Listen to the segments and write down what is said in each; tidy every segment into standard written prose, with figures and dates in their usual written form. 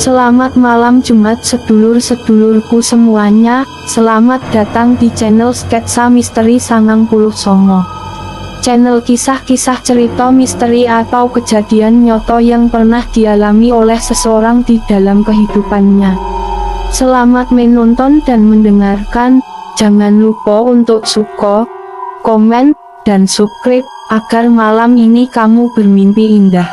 Selamat malam Jumat sedulur-sedulurku semuanya, selamat datang di channel Sketsa Misteri Sangang Puluh Songo. Channel kisah-kisah cerita misteri atau kejadian nyata yang pernah dialami oleh seseorang di dalam kehidupannya. Selamat menonton dan mendengarkan, jangan lupa untuk suka, komen, dan subscribe, agar malam ini kamu bermimpi indah.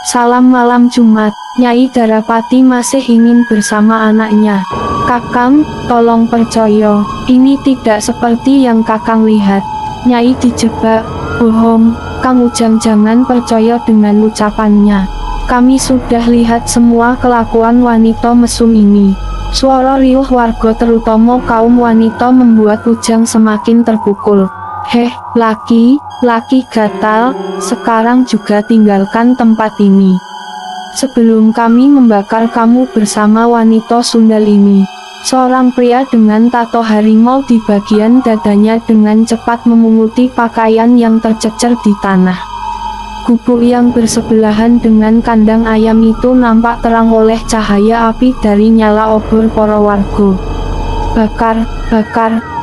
Salam malam Jumat. Nyai Darapati masih ingin bersama anaknya. Kakang, tolong percaya, ini tidak seperti yang Kakang lihat. Nyai dijebak. Bohong, Kang Ujang, jangan percaya dengan ucapannya. Kami sudah lihat semua kelakuan wanita mesum ini. Suara riuh warga terutama kaum wanita membuat Ujang semakin terpukul. Heh, laki gatal, sekarang juga tinggalkan tempat ini. Sebelum kami membakar kamu bersama wanita sundal ini. Seorang pria dengan tato harimau di bagian dadanya dengan cepat memunguti pakaian yang tercecer di tanah. Gubuk yang bersebelahan dengan kandang ayam itu nampak terang oleh cahaya api dari nyala obor para warga.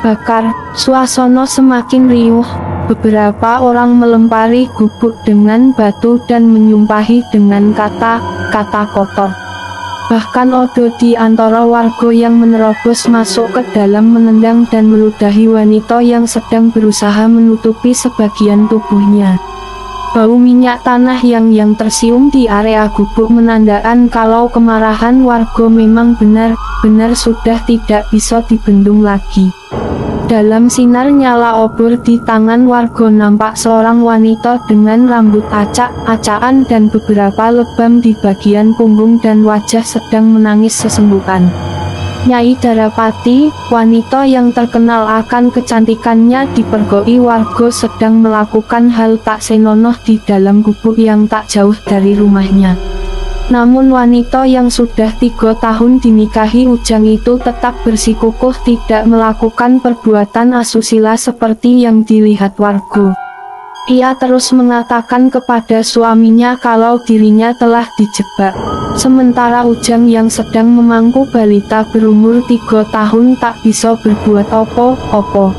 Bakar, suasana semakin riuh. Beberapa orang melempari gubuk dengan batu dan menyumpahi dengan kata-kata kotor. Bahkan ada di antara warga yang menerobos masuk ke dalam menendang dan meludahi wanita yang sedang berusaha menutupi sebagian tubuhnya. Bau minyak tanah yang tersium di area gubuk menandakan kalau kemarahan warga memang benar-benar sudah tidak bisa dibendung lagi. Dalam sinar nyala obor di tangan warga nampak seorang wanita dengan rambut acak-acakan dan beberapa lebam di bagian punggung dan wajah sedang menangis sesenggukan. Nyai Darapati, wanita yang terkenal akan kecantikannya dipergoi warga sedang melakukan hal tak senonoh di dalam gubuk yang tak jauh dari rumahnya. Namun wanita yang sudah 3 tahun dinikahi Ujang itu tetap bersikukuh tidak melakukan perbuatan asusila seperti yang dilihat warga. Ia terus mengatakan kepada suaminya kalau dirinya telah dijebak. Sementara Ujang yang sedang memangku balita berumur 3 tahun tak bisa berbuat apa-apa.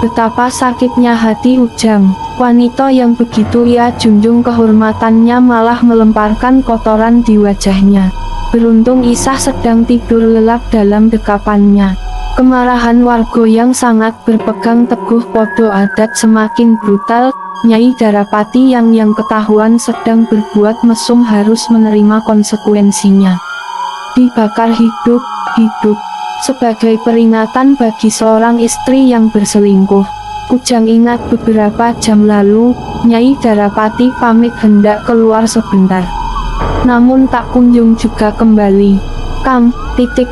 Betapa sakitnya hati Ujang. Wanita yang begitu ia junjung kehormatannya malah melemparkan kotoran di wajahnya. Beruntung Isah sedang tidur lelap dalam dekapannya. Kemarahan warga yang sangat berpegang teguh podo adat semakin brutal. Nyai Darapati yang ketahuan sedang berbuat mesum harus menerima konsekuensinya. Dibakar hidup sebagai peringatan bagi seorang istri yang berselingkuh. Ujang ingat beberapa jam lalu, Nyai Darapati pamit hendak keluar sebentar. Namun tak kunjung juga kembali. Kang,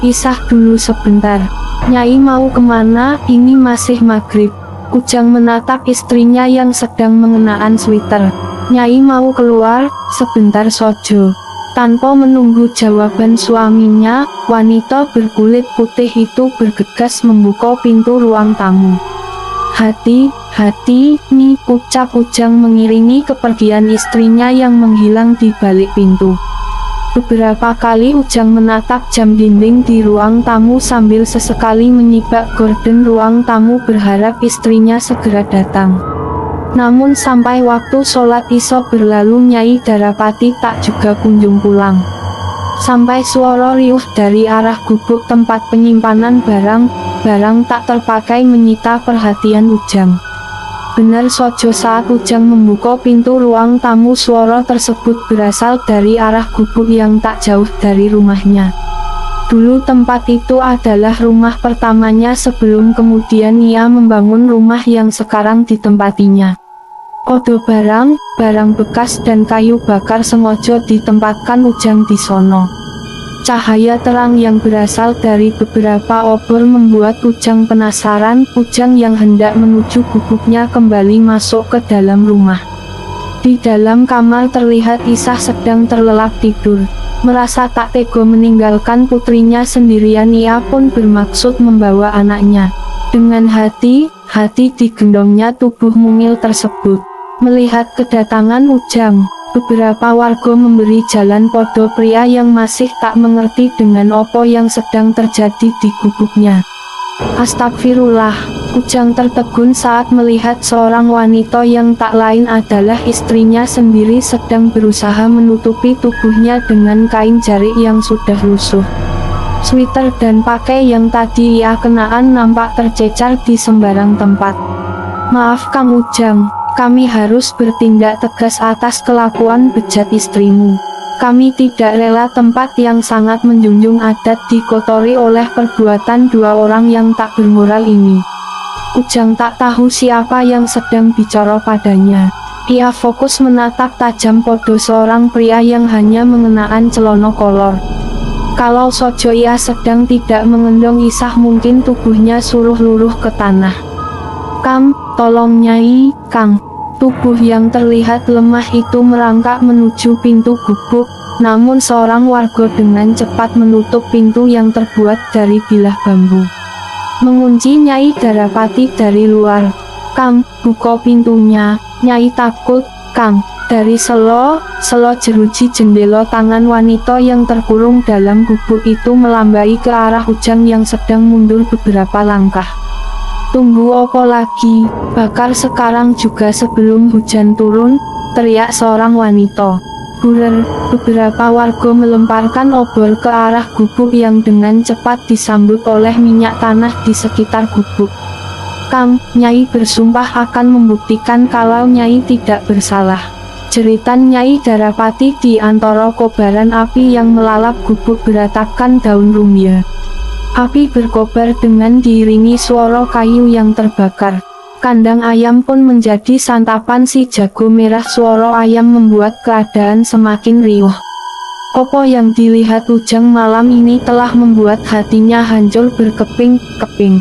Isah dulu sebentar. Nyai mau kemana? Ini masih maghrib. Ujang menatap istrinya yang sedang mengenakan sweater. Nyai mau keluar, sebentar saja. Tanpa menunggu jawaban suaminya, wanita berkulit putih itu bergegas membuka pintu ruang tamu. Hati-hati nih, ucap Ujang mengiringi kepergian istrinya yang menghilang di balik pintu. Beberapa kali Ujang menatap jam dinding di ruang tamu sambil sesekali menyibak gorden ruang tamu berharap istrinya segera datang. Namun sampai waktu sholat Isya berlalu Nyai Darapati tak juga kunjung pulang. Sampai suara riuh dari arah gubuk tempat penyimpanan barang tak terpakai menyita perhatian Ujang. Benar saja saat Ujang membuka pintu ruang tamu suara tersebut berasal dari arah gubuk yang tak jauh dari rumahnya. Dulu tempat itu adalah rumah pertamanya sebelum kemudian ia membangun rumah yang sekarang ditempatinya. Ada barang bekas dan kayu bakar sengaja ditempatkan Ujang di sono. Cahaya terang yang berasal dari beberapa obor membuat Ujang penasaran. Ujang yang hendak menuju gubuknya kembali masuk ke dalam rumah. Di dalam kamar terlihat Isah sedang terlelap tidur. Merasa tak tega meninggalkan putrinya sendirian, ia pun bermaksud membawa anaknya. Dengan hati-hati digendongnya tubuh mungil tersebut. Melihat kedatangan Ujang, Beberapa warga memberi jalan podo pria yang masih tak mengerti dengan apa yang sedang terjadi di gubuknya. Astagfirullah, ujang tertegun saat melihat seorang wanita yang tak lain adalah istrinya sendiri sedang berusaha menutupi tubuhnya dengan kain jarik yang sudah lusuh. Sweater dan pakai yang tadi ia kenaan nampak tercecar di sembarang tempat. Maaf Kang Ujang, kami harus bertindak tegas atas kelakuan bejat istrimu. Kami tidak rela tempat yang sangat menjunjung adat dikotori oleh perbuatan dua orang yang tak bermoral ini. Ujang tak tahu siapa yang sedang bicara padanya. Ia fokus menatap tajam podo seorang pria yang hanya mengenakan celana kolor. Kalau saja ia sedang tidak mengendong isah mungkin tubuhnya suruh luruh ke tanah. Kang, tolong Nyai, Kang. Tubuh yang terlihat lemah itu merangkak menuju pintu gubuk, namun seorang warga dengan cepat menutup pintu yang terbuat dari bilah bambu. Mengunci Nyai Darapati dari luar. Kang, buka pintunya, Nyai takut, Kang. Dari selo jeruji jendela tangan wanita yang terkurung dalam gubuk itu melambai ke arah Ujang yang sedang mundur beberapa langkah. Tunggu opo lagi, bakar sekarang juga sebelum hujan turun, teriak seorang wanita. Burer, beberapa warga melemparkan obor ke arah gubuk yang dengan cepat disambut oleh minyak tanah di sekitar gubuk. Kang, Nyai bersumpah akan membuktikan kalau Nyai tidak bersalah. Jeritan Nyai Darapati di antara kobaran api yang melalap gubuk beratapkan daun rumbia. Api berkobar dengan diiringi suara kayu yang terbakar. Kandang ayam pun menjadi santapan si jago merah. Suara ayam membuat keadaan semakin riuh. Apa yang dilihat Ujang malam ini telah membuat hatinya hancur berkeping-keping.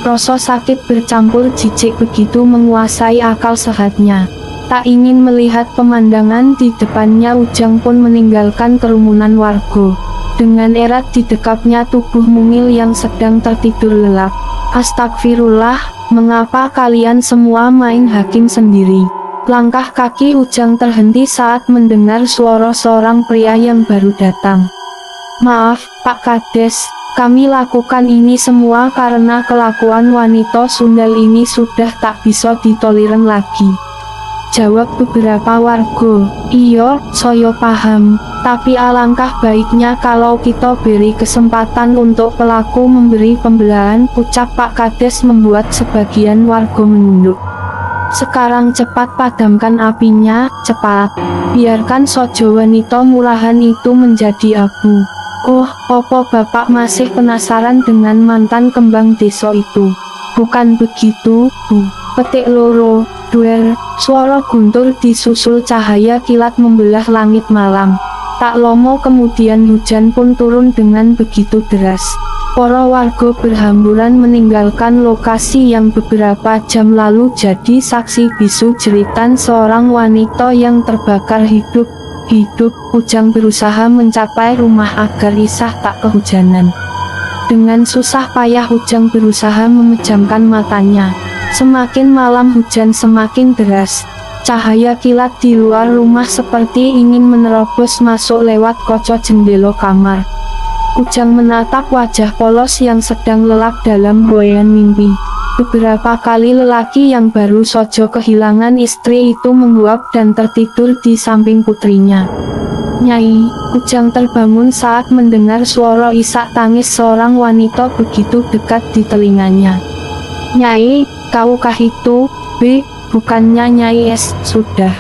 Rasa sakit bercampur jijik begitu menguasai akal sehatnya. Tak ingin melihat pemandangan di depannya, Ujang pun meninggalkan kerumunan warga. Dengan erat didekapnya tubuh mungil yang sedang tertidur lelap. Astagfirullah, mengapa kalian semua main hakim sendiri? Langkah kaki Ujang terhenti saat mendengar suara seorang pria yang baru datang. Maaf, Pak Kades, kami lakukan ini semua karena kelakuan wanita sundal ini sudah tak bisa ditoleran lagi. Jawab beberapa warga. Iya, saya paham. Tapi alangkah baiknya kalau kita beri kesempatan untuk pelaku memberi pembelaan, ucap Pak Kades membuat sebagian warga menunduk. Sekarang cepat padamkan apinya, cepat. Biarkan saja wanita murahan itu menjadi abu. Oh, opo Bapak masih penasaran dengan mantan kembang desa itu? Bukan begitu, Bu. Petik loro, duel, suara guntur disusul cahaya kilat membelah langit malam. Tak lama kemudian hujan pun turun dengan begitu deras. Para warga berhamburan meninggalkan lokasi yang beberapa jam lalu jadi saksi bisu jeritan seorang wanita yang terbakar hidup. Ujang berusaha mencapai rumah agar isah tak kehujanan. Dengan susah payah Ujang berusaha memejamkan matanya. Semakin malam hujan semakin deras. Cahaya kilat di luar rumah seperti ingin menerobos masuk lewat kaca jendela kamar. Ujang menatap wajah polos yang sedang lelap dalam boyan mimpi. Beberapa kali lelaki yang baru saja kehilangan istri itu menguap dan tertidur di samping putrinya. Nyai, Ujang terbangun saat mendengar suara isak tangis seorang wanita begitu dekat di telinganya. Nyai, kaukah itu? Bukannya Nyai es, sudah.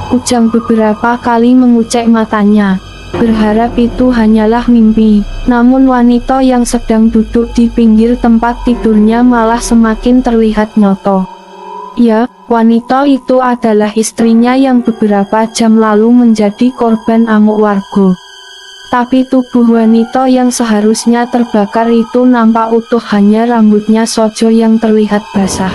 Ujang beberapa kali mengucek matanya, berharap itu hanyalah mimpi. Namun wanita yang sedang duduk di pinggir tempat tidurnya malah semakin terlihat nyata. Ya, wanita itu adalah istrinya yang beberapa jam lalu menjadi korban amuk warga. Tapi tubuh wanita yang seharusnya terbakar itu nampak utuh, hanya rambutnya saja yang terlihat basah.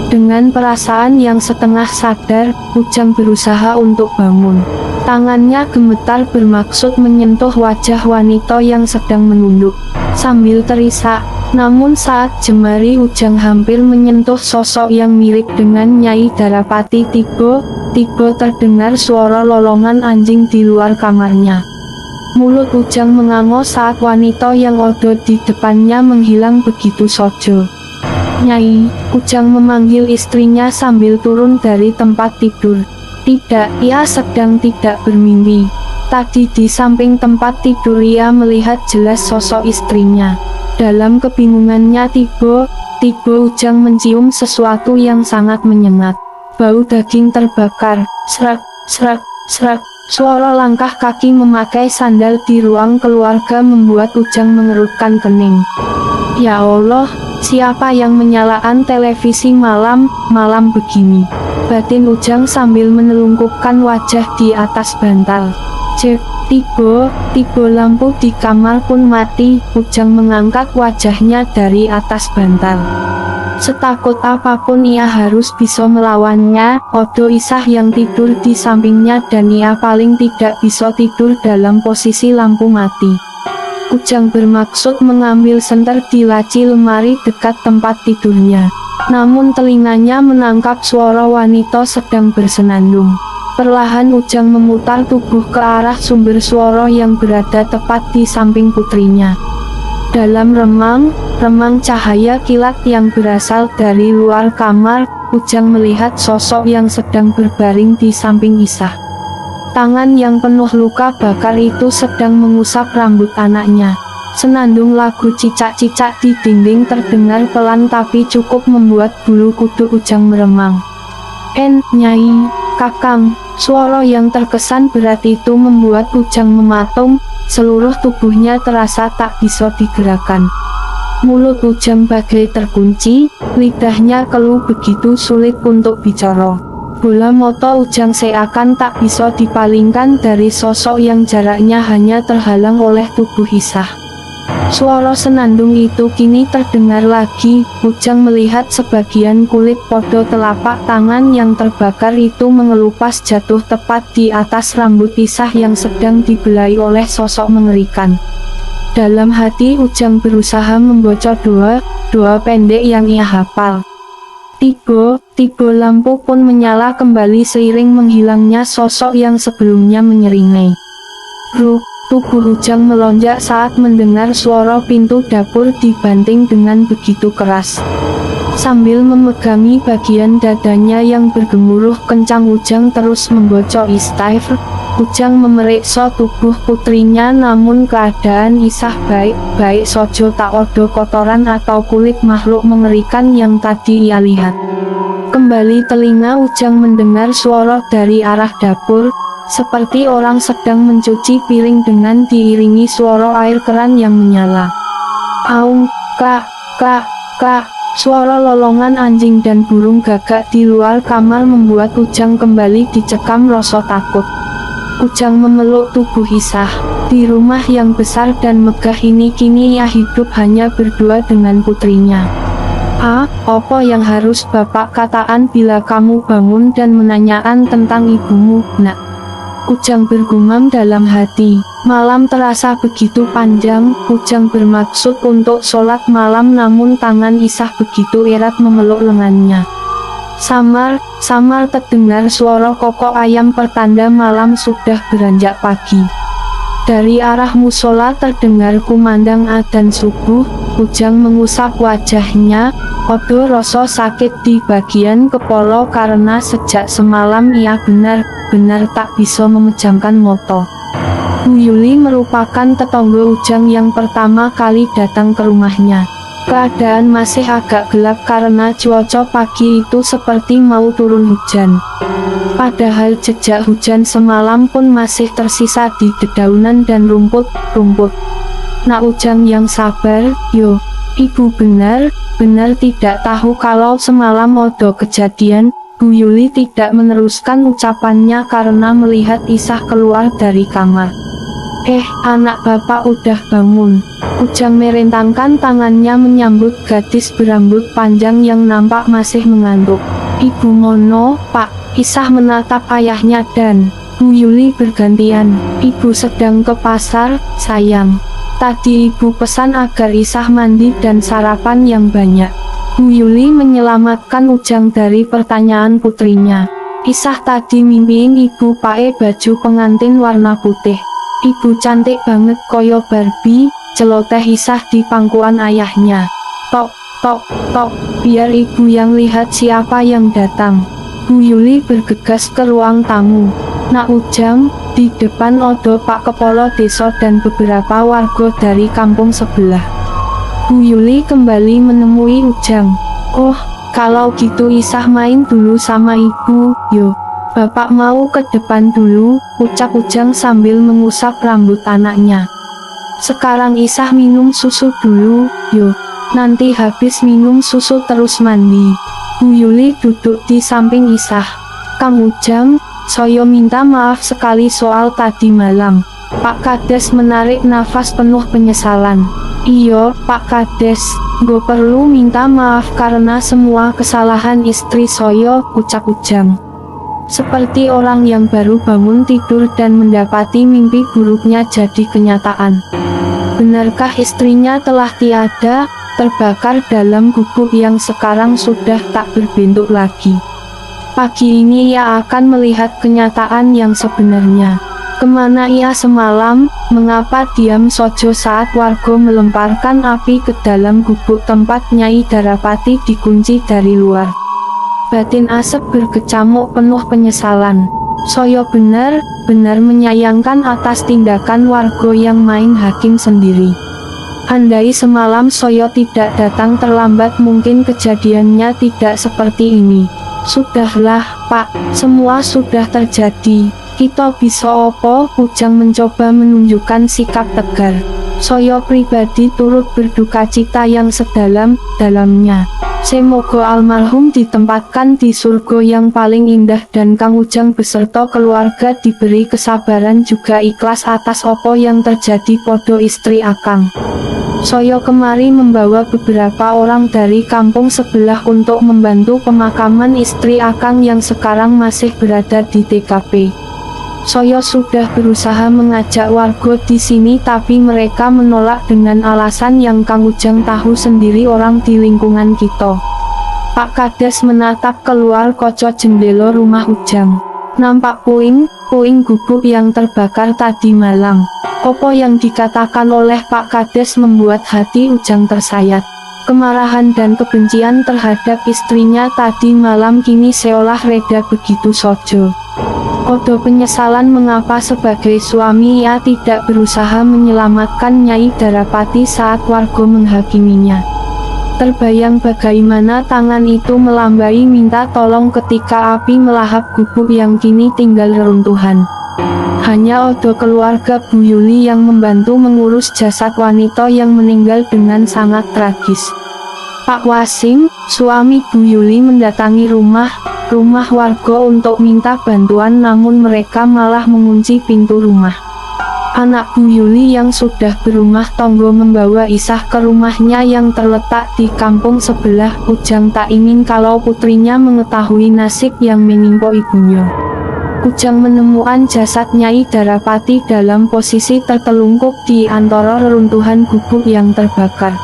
Dengan perasaan yang setengah sadar, Ujang berusaha untuk bangun. Tangannya gemetar bermaksud menyentuh wajah wanita yang sedang menunduk. Sambil terisak, namun saat jemari Ujang hampir menyentuh sosok yang mirip dengan Nyai Darapati, tiba terdengar suara lolongan anjing di luar kamarnya. Mulut Ujang menganga saat wanita yang ada di depannya menghilang begitu saja. "Nyai," Ujang memanggil istrinya sambil turun dari tempat tidur. Tidak, ia sedang tidak bermimpi. Tadi di samping tempat tidur ia melihat jelas sosok istrinya. Dalam kebingungannya tiba Ujang mencium sesuatu yang sangat menyengat. Bau daging terbakar, serak, serak, serak. Suara langkah kaki memakai sandal di ruang keluarga membuat Ujang mengerutkan kening. Ya Allah, siapa yang menyalakan televisi malam begini? Batin Ujang sambil menelungkupkan wajah di atas bantal. Cek, tiba lampu di kamar pun mati. Ujang mengangkat wajahnya dari atas bantal. Setakut apapun ia harus bisa melawannya. Odo Isah yang tidur di sampingnya dan ia paling tidak bisa tidur dalam posisi lampu mati. Ujang bermaksud mengambil senter di laci lemari dekat tempat tidurnya. Namun telinganya menangkap suara wanita sedang bersenandung. Perlahan Ujang memutar tubuh ke arah sumber suara yang berada tepat di samping putrinya. Dalam remang cahaya kilat yang berasal dari luar kamar, Ujang melihat sosok yang sedang berbaring di samping Isah. Tangan yang penuh luka bakar itu sedang mengusap rambut anaknya. Senandung lagu cicak-cicak di dinding terdengar pelan tapi cukup membuat bulu kuduk Ujang meremang. Nyai, Kakang." Suara yang terkesan berat itu membuat Ujang mematung. Seluruh tubuhnya terasa tak bisa digerakkan. Mulut Ujang bagai terkunci, lidahnya keluh begitu sulit untuk bicara. Bola mata Ujang seakan tak bisa dipalingkan dari sosok yang jaraknya hanya terhalang oleh tubuh Isah. Suara senandung itu kini terdengar lagi. Ujang melihat sebagian kulit pada telapak tangan yang terbakar itu mengelupas jatuh tepat di atas rambut Isah yang sedang dibelai oleh sosok mengerikan. Dalam hati Ujang berusaha membaca doa pendek yang ia hafal. Tiba lampu pun menyala kembali seiring menghilangnya sosok yang sebelumnya menyeringai. Tubuh Ujang melonjak saat mendengar suara pintu dapur dibanting dengan begitu keras. Sambil memegangi bagian dadanya yang bergemuruh kencang, Ujang terus membaca istighfar. Ujang memeriksa tubuh putrinya, namun keadaan Isah baik-baik saja, tak ada kotoran atau kulit makhluk mengerikan yang tadi ia lihat. Kembali telinga Ujang mendengar suara dari arah dapur, seperti orang sedang mencuci piring dengan diiringi suara air keran yang menyala. Aung, kak. Suara lolongan anjing dan burung gagak di luar kamar membuat Ujang kembali dicekam rasa takut. Ujang memeluk tubuh Isah. Di rumah yang besar dan megah ini kini ia hidup hanya berdua dengan putrinya. Apa yang harus Bapak katakan bila kamu bangun dan menanyakan tentang ibumu, Nak? Ujang bergumam dalam hati. Malam terasa begitu panjang. Ujang bermaksud untuk sholat malam, namun tangan Isah begitu erat memeluk lengannya. Samar terdengar suara kokok ayam pertanda malam sudah beranjak pagi. Dari arah musola terdengar kumandang adzan subuh. Ujang mengusap wajahnya. Ada rasa sakit di bagian kepala karena sejak semalam ia benar-benar tak bisa memejamkan mata. Bu Yuli merupakan tetangga Ujang yang pertama kali datang ke rumahnya. Keadaan masih agak gelap karena cuaca pagi itu seperti mau turun hujan. Padahal jejak hujan semalam pun masih tersisa di dedaunan dan rumput. Nak Ujang yang sabar, yo. Ibu benar tidak tahu kalau semalam ada kejadian. Bu Yuli tidak meneruskan ucapannya karena melihat Isah keluar dari kamar. Anak bapak udah bangun. Ujang merentangkan tangannya menyambut gadis berambut panjang yang nampak masih mengantuk. Ibu Mono, Pak. Isah menatap ayahnya dan Bu Yuli bergantian. Ibu sedang ke pasar, sayang. Tadi ibu pesan agar Isah mandi dan sarapan yang banyak. Bu Yuli menyelamatkan Ujang dari pertanyaan putrinya. Isah tadi mimpiin ibu pakai baju pengantin warna putih. Ibu cantik banget koyo Barbie, celoteh Isah di pangkuan ayahnya. Tok, tok, tok, biar ibu yang lihat siapa yang datang. Bu Yuli bergegas ke ruang tamu. Nak Ujang, di depan odo Pak Kepala Desa dan beberapa warga dari kampung sebelah. Bu Yuli kembali menemui Ujang. Oh, kalau gitu Isah main dulu sama ibu, yo. Bapak mau ke depan dulu, ucap Ujang sambil mengusap rambut anaknya. Sekarang Isah minum susu dulu, yo. Nanti habis minum susu terus mandi. Bu Yuli duduk di samping Isah. Kang Ujang, saya minta maaf sekali soal tadi malam. Pak Kades menarik nafas penuh penyesalan. Iyo, Pak Kades, gue perlu minta maaf karena semua kesalahan istri saya, ucap Ujang. Seperti orang yang baru bangun tidur dan mendapati mimpi buruknya jadi kenyataan. Benarkah istrinya telah tiada, terbakar dalam gubuk yang sekarang sudah tak berbentuk lagi? Pagi ini ia akan melihat kenyataan yang sebenarnya. Kemana ia semalam, mengapa diam saja saat warga melemparkan api ke dalam gubuk tempat Nyai Darapati dikunci dari luar. Batin Asep berkecamuk penuh penyesalan. Saya benar-benar menyayangkan atas tindakan warga yang main hakim sendiri. Andai semalam saya tidak datang terlambat mungkin kejadiannya tidak seperti ini. Sudahlah, Pak, semua sudah terjadi. Kita bisa opo? Ujang mencoba menunjukkan sikap tegar. Saya pribadi turut berduka cita yang sedalam-dalamnya. Semoga almarhum ditempatkan di surga yang paling indah dan Kang Ujang beserta keluarga diberi kesabaran juga ikhlas atas opo yang terjadi podo istri Akang. Saya kemari membawa beberapa orang dari kampung sebelah untuk membantu pemakaman istri Akang yang sekarang masih berada di TKP. Saya sudah berusaha mengajak warga di sini tapi mereka menolak dengan alasan yang Kang Ujang tahu sendiri orang di lingkungan kita. Pak Kades menatap keluar kaca jendela rumah Ujang. Nampak puing gubuk yang terbakar tadi malam. Apa yang dikatakan oleh Pak Kades membuat hati Ujang tersayat. Kemarahan dan kebencian terhadap istrinya tadi malam kini seolah reda begitu saja. Odo penyesalan mengapa sebagai suami ia tidak berusaha menyelamatkan Nyai Darapati saat warga menghakiminya. Terbayang bagaimana tangan itu melambai minta tolong ketika api melahap gubuk yang kini tinggal reruntuhan. Hanya Odo keluarga Bu Yuli yang membantu mengurus jasad wanita yang meninggal dengan sangat tragis. Pak Wasim, suami Bu Yuli mendatangi rumah warga untuk minta bantuan namun mereka malah mengunci pintu rumah. Anak Bu Yuli yang sudah berumah tangga membawa Isah ke rumahnya yang terletak di kampung sebelah. Ujang tak ingin kalau putrinya mengetahui nasib yang menimpa ibunya. Ujang menemukan jasad Nyai Darapati dalam posisi tertelungkup di antara reruntuhan gubuk yang terbakar.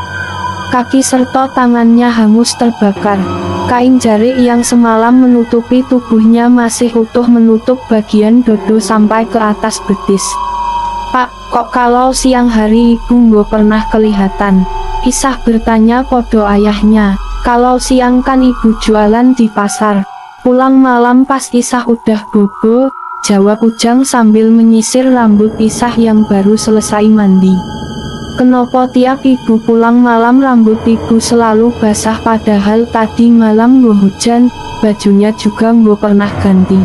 Kaki serta tangannya hangus terbakar. Kain jarik yang semalam menutupi tubuhnya masih utuh menutup bagian dada sampai ke atas betis. Pak, kok kalau siang hari ibu nggak pernah kelihatan? Isah bertanya pada ayahnya. Kalau siang kan ibu jualan di pasar. Pulang malam pas Isah udah bobo, jawab Ujang sambil menyisir rambut Isah yang baru selesai mandi. Kenapa tiap ibu pulang malam rambut ibu selalu basah padahal tadi malam nggak hujan, bajunya juga nggak pernah ganti.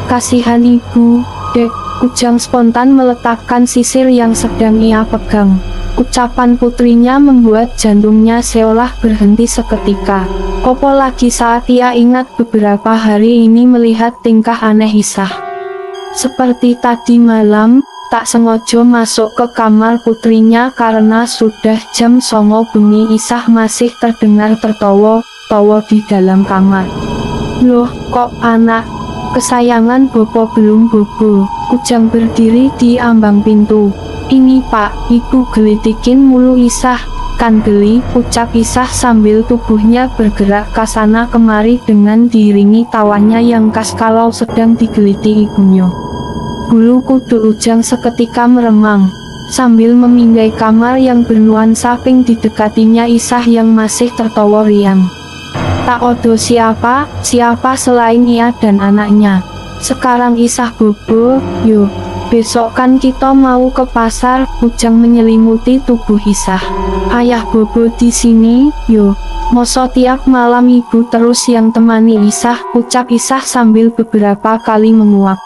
Kasihan ibu, Dek. Ujang spontan meletakkan sisir yang sedang ia pegang. Ucapan putrinya membuat jantungnya seolah berhenti seketika. Apalagi saat ia ingat beberapa hari ini melihat tingkah aneh Isah. Seperti tadi malam, tak sengaja masuk ke kamar putrinya karena sudah jam 09 bengi. Isah masih terdengar tertawa-tawa di dalam kamar. Loh, kok anak kesayangan Bopo belum bobo? Ujang berdiri di ambang pintu. Ini Pak, Ibu gelitikin mulu Isah. Kan geli, ucap Isah sambil tubuhnya bergerak kasana kemari dengan diiringi tawanya yang khas kalau sedang digeliti ibunya. Bulu kuduk Ujang seketika meremang, sambil meminggai kamar yang bernuansa pink didekatinya Isah yang masih tertawa riang. Tak odo siapa selain ia dan anaknya. Sekarang Isah bobo, yo, besok kan kita mau ke pasar. Ujang menyelimuti tubuh Isah. Ayah bobo di sini, yo. Moso tiap malam ibu terus yang temani Isah, ucap Isah sambil beberapa kali menguap.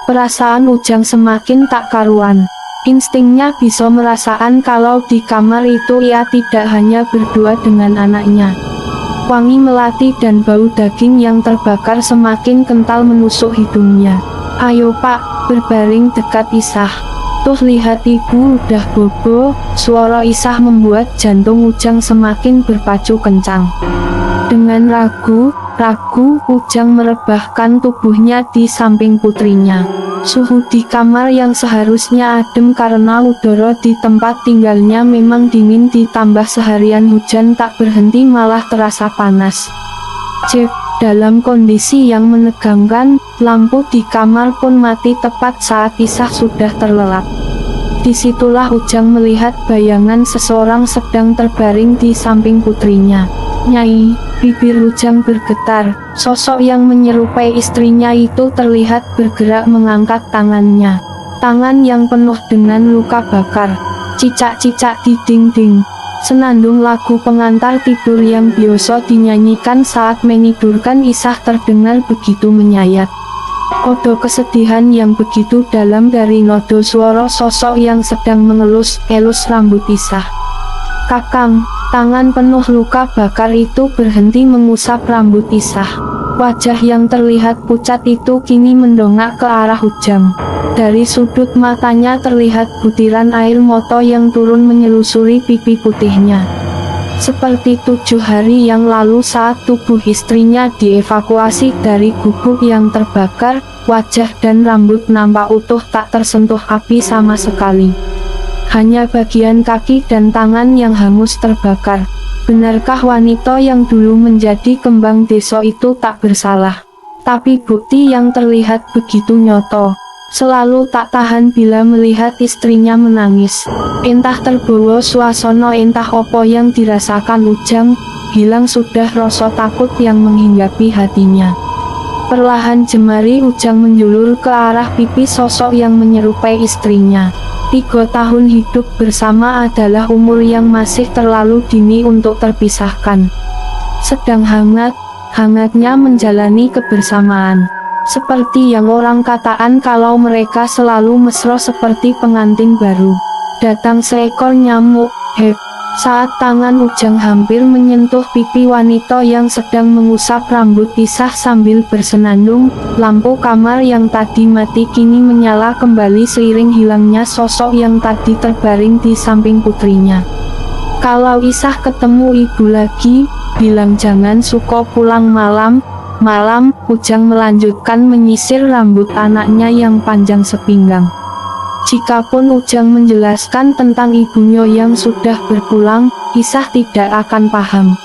Perasaan Ujang semakin tak karuan. Instingnya bisa merasakan kalau di kamar itu ia tidak hanya berdua dengan anaknya. Wangi melati dan bau daging yang terbakar semakin kental menusuk hidungnya. Ayo Pak, berbaring dekat Isah. Tuh lihat ibu udah bobo. Suara Isah membuat jantung Ujang semakin berpacu kencang. Dengan ragu, Ujang merebahkan tubuhnya di samping putrinya. Suhu di kamar yang seharusnya adem karena udara di tempat tinggalnya memang dingin, ditambah seharian hujan tak berhenti malah terasa panas. Cek, dalam kondisi yang menegangkan, lampu di kamar pun mati tepat saat Isah sudah terlelap. Disitulah Ujang melihat bayangan seseorang sedang terbaring di samping putrinya. Nyai, bibir Ujang bergetar. Sosok yang menyerupai istrinya itu terlihat bergerak mengangkat tangannya. Tangan yang penuh dengan luka bakar. Cicak-cicak di dinding. Senandung lagu pengantar tidur yang biasa dinyanyikan saat menidurkan Isah terdengar begitu menyayat. Odo kesedihan yang begitu dalam dari nodo suara sosok yang sedang mengelus-elus rambut Isah. Kakang, tangan penuh luka bakar itu berhenti mengusap rambut Isah. Wajah yang terlihat pucat itu kini mendongak ke arah Ujang. Dari sudut matanya terlihat butiran air mata yang turun menyelusuri pipi putihnya. Seperti 7 hari yang lalu saat tubuh istrinya dievakuasi dari gubuk yang terbakar, wajah dan rambut nampak utuh tak tersentuh api sama sekali. Hanya bagian kaki dan tangan yang hangus terbakar. Benarkah wanita yang dulu menjadi kembang desa itu tak bersalah? Tapi bukti yang terlihat begitu nyata. Selalu tak tahan bila melihat istrinya menangis. Entah terbawa suasana, entah apa yang dirasakan Ujang, hilang sudah rasa takut yang menghinggapi hatinya. Perlahan jemari Ujang menjulur ke arah pipi sosok yang menyerupai istrinya. 3 tahun hidup bersama adalah umur yang masih terlalu dini untuk terpisahkan. Sedang hangatnya menjalani kebersamaan. Seperti yang orang katakan kalau mereka selalu mesra seperti pengantin baru. Datang seekor nyamuk, saat tangan Ujang hampir menyentuh pipi wanita yang sedang mengusap rambut Isah sambil bersenandung, lampu kamar yang tadi mati kini menyala kembali seiring hilangnya sosok yang tadi terbaring di samping putrinya. Kalau Isah ketemu ibu lagi, bilang jangan suka pulang malam. Ujang melanjutkan menyisir rambut anaknya yang panjang sepinggang. Jikapun Ujang menjelaskan tentang ibunya yang sudah berpulang, Isah tidak akan paham.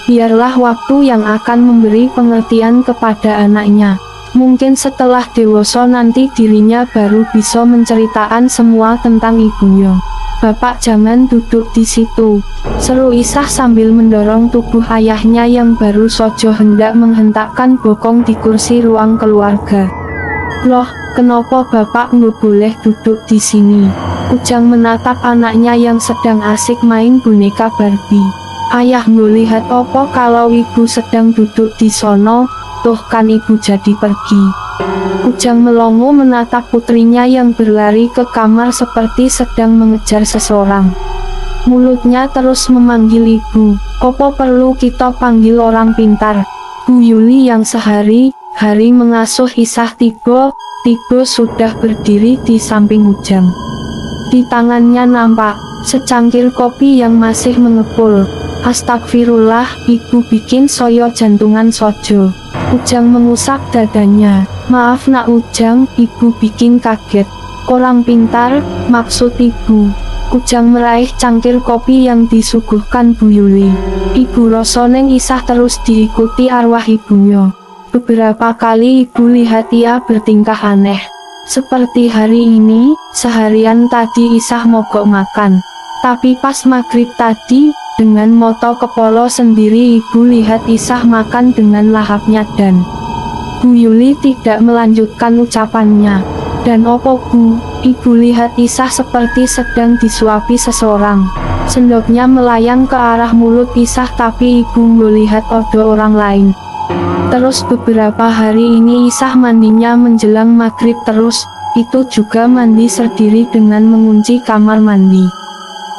Biarlah waktu yang akan memberi pengertian kepada anaknya. Mungkin setelah dewasa nanti dirinya baru bisa menceritakan semua tentang ibunya. Bapak jangan duduk di situ, seru Isah sambil mendorong tubuh ayahnya yang baru saja hendak menghentakkan bokong di kursi ruang keluarga. Loh, kenapa Bapak nggak boleh duduk di sini? Ujang menatap anaknya yang sedang asik main boneka Barbie. Ayah nggak lihat apa kalau ibu sedang duduk di sono? Tuh kan ibu jadi pergi. Ujang melongo menatap putrinya yang berlari ke kamar seperti sedang mengejar seseorang. Mulutnya terus memanggil ibu. Apa perlu kita panggil orang pintar? Bu Yuli yang sehari-hari mengasuh Isah tiba sudah berdiri di samping Ujang. Di tangannya nampak secangkir kopi yang masih mengepul. Astagfirullah, ibu bikin soyo jantungan sojo. Ujang mengusap dadanya. Maaf nak Ujang, ibu bikin kaget. Orang pintar, maksud ibu. Ujang meraih cangkir kopi yang disuguhkan Bu Yuli. Ibu Rosoneng Isah terus diikuti arwah ibunya. Beberapa kali ibu lihat ia bertingkah aneh. Seperti hari ini, seharian tadi Isah mogok makan. Tapi pas maghrib tadi, dengan moto kepolo sendiri ibu lihat Isah makan dengan lahapnya dan Bu Yuli tidak melanjutkan ucapannya. Dan opo Bu, ibu lihat Isah seperti sedang disuapi seseorang. Sendoknya melayang ke arah mulut Isah tapi ibu melihat odo orang lain. Terus beberapa hari ini Isah mandinya menjelang maghrib terus, itu juga mandi sendiri dengan mengunci kamar mandi.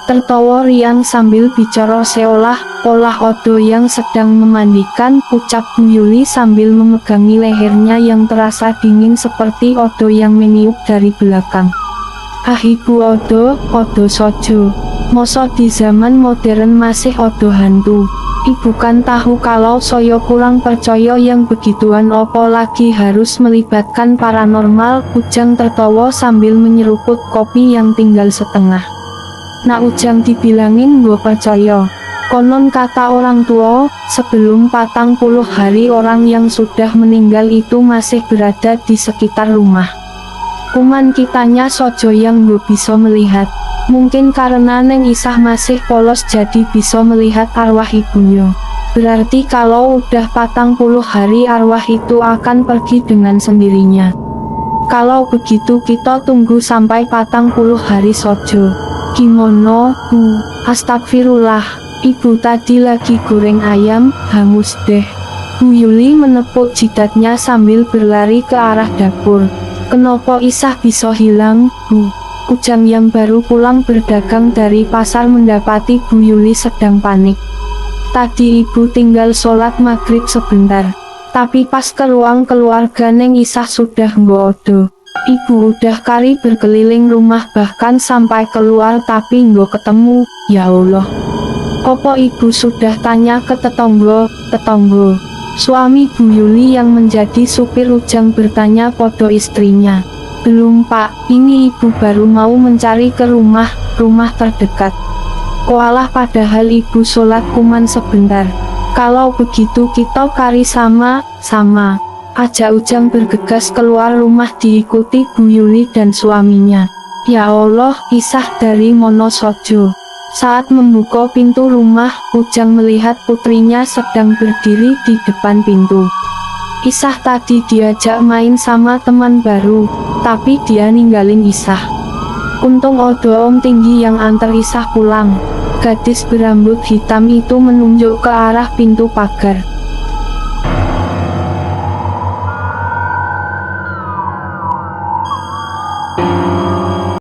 Tertawa riang sambil bicara seolah-olah odo yang sedang memandikan, ucap Bu Yuli sambil memegangi lehernya yang terasa dingin seperti odo yang meniup dari belakang. Ah ibu odo sojo. Mosok di zaman modern masih odo hantu. Ibu kan tahu kalau soyo kurang percaya yang begituan opo lagi harus melibatkan paranormal. Ujang tertawa sambil menyeruput kopi yang tinggal setengah. Nak Ujang dibilangin gue percaya. Konon kata orang tua, sebelum 40 hari orang yang sudah meninggal itu masih berada di sekitar rumah. Kuman kitanya sojo yang gue bisa melihat. Mungkin karena Neng Isah masih polos jadi bisa melihat arwah ibunya. Berarti kalau udah 40 hari arwah itu akan pergi dengan sendirinya. Kalau begitu kita tunggu sampai 40 hari sojo. Gimana, Bu? Astagfirullah, ibu tadi lagi goreng ayam, hangus deh. Bu Yuli menepuk jidatnya sambil berlari ke arah dapur. Kenapa Isah bisa hilang, Bu? Ujang yang baru pulang berdagang dari pasar mendapati Bu Yuli sedang panik. Tadi ibu tinggal sholat maghrib sebentar. Tapi pas ke ruang keluarga Neng Isah sudah nggodo. Ibu udah kari berkeliling rumah bahkan sampai keluar tapi nggak ketemu. Ya Allah. Opo ibu sudah tanya ke tetangga? Suami Bu Yuli yang menjadi supir Ujang bertanya pada istrinya. Belum pak, ini ibu baru mau mencari ke rumah terdekat. Walah padahal ibu sholat kuman sebentar. Kalau begitu kita kari sama aja. Ujang bergegas keluar rumah diikuti Bu Yuli dan suaminya. Ya Allah, Isah dari mono sojo. Saat membuka pintu rumah, Ujang melihat putrinya sedang berdiri di depan pintu. Isah tadi diajak main sama teman baru, tapi dia ninggalin Isah. Untung odo om tinggi yang antar Isah pulang. Gadis berambut hitam itu menunjuk ke arah pintu pagar.